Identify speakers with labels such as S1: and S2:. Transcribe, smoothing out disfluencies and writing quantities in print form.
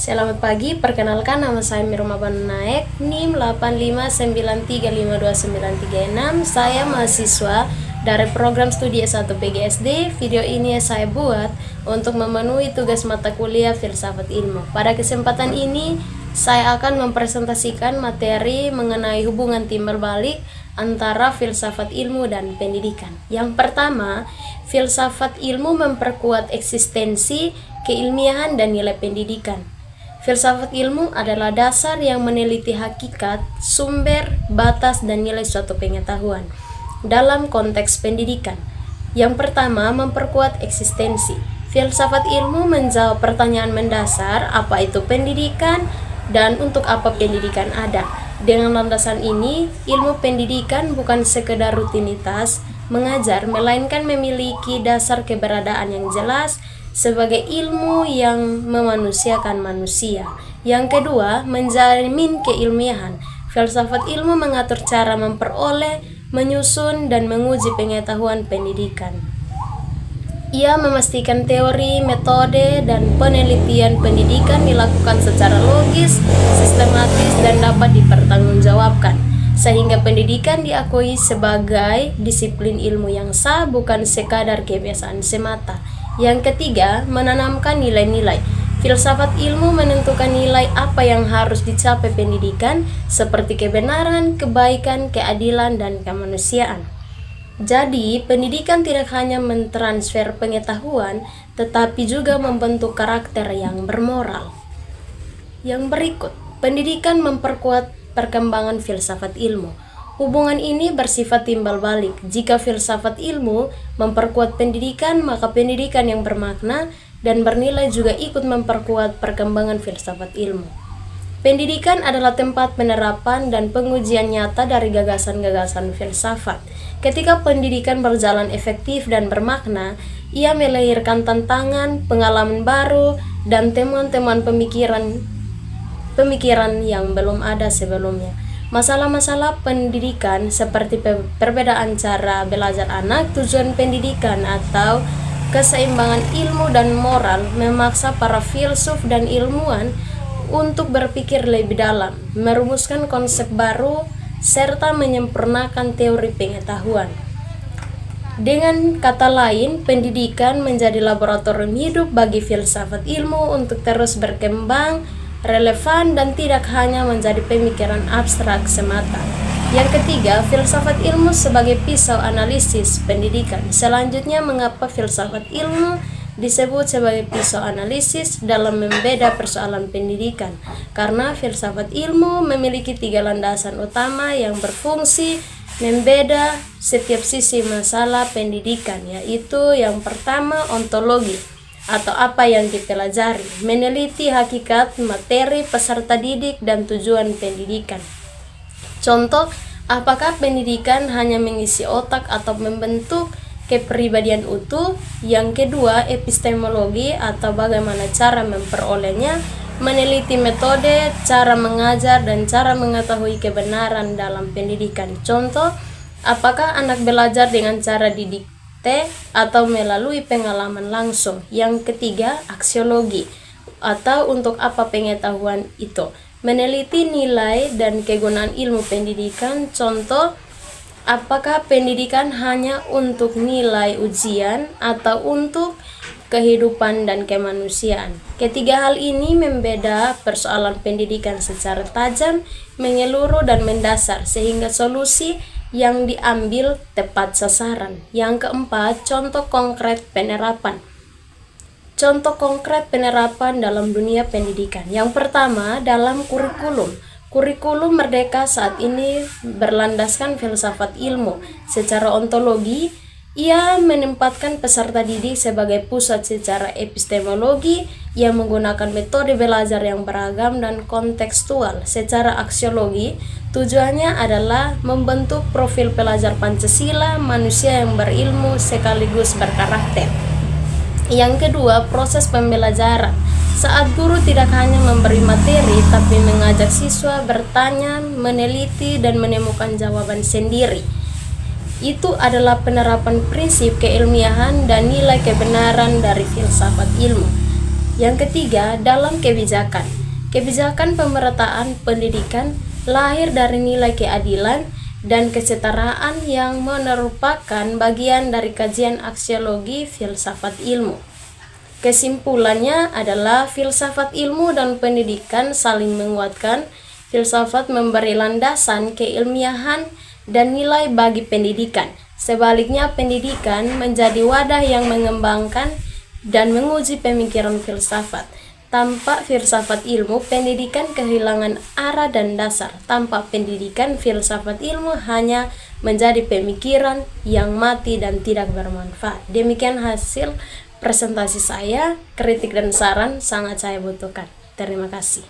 S1: Selamat pagi, perkenalkan nama saya Mirma Naik, NIM 8593529936. Saya mahasiswa dari program studi S1 PGSD. Video ini saya buat untuk memenuhi tugas mata kuliah Filsafat Ilmu. Pada kesempatan ini, saya akan mempresentasikan materi mengenai hubungan timbal balik antara filsafat ilmu dan pendidikan. Yang pertama, filsafat ilmu memperkuat eksistensi, keilmiahan, dan nilai pendidikan. Filsafat ilmu adalah dasar yang meneliti hakikat, sumber, batas, dan nilai suatu pengetahuan dalam konteks pendidikan. Yang pertama, memperkuat eksistensi. Filsafat ilmu menjawab pertanyaan mendasar, apa itu pendidikan dan untuk apa pendidikan ada. Dengan landasan ini, ilmu pendidikan bukan sekedar rutinitas mengajar, melainkan memiliki dasar keberadaan yang jelas sebagai ilmu yang memanusiakan manusia. Yang kedua, menjamin keilmiahan. Filsafat ilmu mengatur cara memperoleh, menyusun, dan menguji pengetahuan pendidikan. Ia memastikan teori, metode, dan penelitian pendidikan dilakukan secara logis, sistematis, dan dapat dipertanggungjawabkan, sehingga pendidikan diakui sebagai disiplin ilmu yang sah, bukan sekadar kebiasaan semata. Yang ketiga, menanamkan nilai-nilai. Filsafat ilmu menentukan nilai apa yang harus dicapai pendidikan, seperti kebenaran, kebaikan, keadilan, dan kemanusiaan. Jadi, pendidikan tidak hanya mentransfer pengetahuan, tetapi juga membentuk karakter yang bermoral. Yang berikut, pendidikan memperkuat perkembangan filsafat ilmu. Hubungan ini bersifat timbal balik. Jika filsafat ilmu memperkuat pendidikan, maka pendidikan yang bermakna dan bernilai juga ikut memperkuat perkembangan filsafat ilmu. Pendidikan adalah tempat penerapan dan pengujian nyata dari gagasan-gagasan filsafat. Ketika pendidikan berjalan efektif dan bermakna, ia melahirkan tantangan, pengalaman baru, dan temuan-temuan pemikiran yang belum ada sebelumnya. Masalah-masalah pendidikan seperti perbedaan cara belajar anak, tujuan pendidikan, atau keseimbangan ilmu dan moral memaksa para filsuf dan ilmuwan untuk berpikir lebih dalam, merumuskan konsep baru, serta menyempurnakan teori pengetahuan. Dengan kata lain, pendidikan menjadi laboratorium hidup bagi filsafat ilmu untuk terus berkembang, relevan, dan tidak hanya menjadi pemikiran abstrak semata. Yang ketiga, filsafat ilmu sebagai pisau analisis pendidikan. Selanjutnya, mengapa filsafat ilmu disebut sebagai pisau analisis dalam membeda persoalan pendidikan? Karena filsafat ilmu memiliki 3 landasan utama yang berfungsi membeda setiap sisi masalah pendidikan, yaitu yang pertama, ontologi atau apa yang dipelajari, meneliti hakikat, materi, peserta didik, dan tujuan pendidikan. Contoh, apakah pendidikan hanya mengisi otak atau membentuk kepribadian utuh? Yang kedua, epistemologi atau bagaimana cara memperolehnya, meneliti metode, cara mengajar, dan cara mengetahui kebenaran dalam pendidikan. Contoh, apakah anak belajar dengan cara didikte atau melalui pengalaman langsung? Yang ketiga, aksiologi atau untuk apa pengetahuan itu, meneliti nilai dan kegunaan ilmu pendidikan. Contoh, apakah pendidikan hanya untuk nilai ujian atau untuk kehidupan dan kemanusiaan? Ketiga hal ini membeda persoalan pendidikan secara tajam, menyeluruh, dan mendasar, sehingga solusi yang diambil tepat sasaran. Yang keempat, contoh konkret penerapan. Contoh konkret penerapan dalam dunia pendidikan. Yang pertama, dalam kurikulum. Kurikulum merdeka saat ini berlandaskan filsafat ilmu. Secara ontologi, ia menempatkan peserta didik sebagai pusat secara epistemologi yang menggunakan metode belajar yang beragam dan kontekstual. Secara aksiologi, tujuannya adalah membentuk profil pelajar Pancasila, manusia yang berilmu sekaligus berkarakter. Yang kedua, proses pembelajaran. Saat guru tidak hanya memberi materi, tapi mengajak siswa bertanya, meneliti, dan menemukan jawaban sendiri. Itu adalah penerapan prinsip keilmiahan dan nilai kebenaran dari filsafat ilmu. Yang ketiga, dalam kebijakan. Kebijakan pemerataan pendidikan lahir dari nilai keadilan dan kesetaraan yang merupakan bagian dari kajian aksiologi filsafat ilmu. Kesimpulannya adalah filsafat ilmu dan pendidikan saling menguatkan. Filsafat memberi landasan keilmiahan dan nilai bagi pendidikan. Sebaliknya, pendidikan menjadi wadah yang mengembangkan dan menguji pemikiran filsafat. Tanpa filsafat ilmu, pendidikan kehilangan arah dan dasar. Tanpa pendidikan, filsafat ilmu hanya menjadi pemikiran yang mati dan tidak bermanfaat. Demikian hasil presentasi saya. Kritik dan saran sangat saya butuhkan. Terima kasih.